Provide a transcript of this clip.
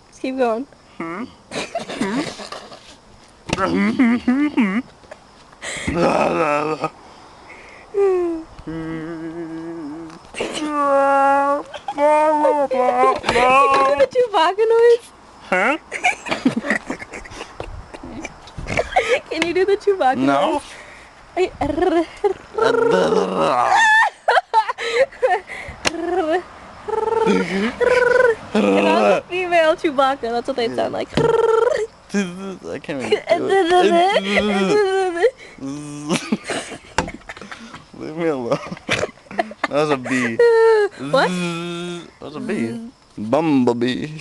Just keep going. The Chewbacca noise? Huh? Can you do the Chewbacca No. noise? Ay, If I was a female Chewbacca, that's what they'd sound like. I can't even do it. Leave me alone. That was a bee. What? That was a bee. Bumblebee.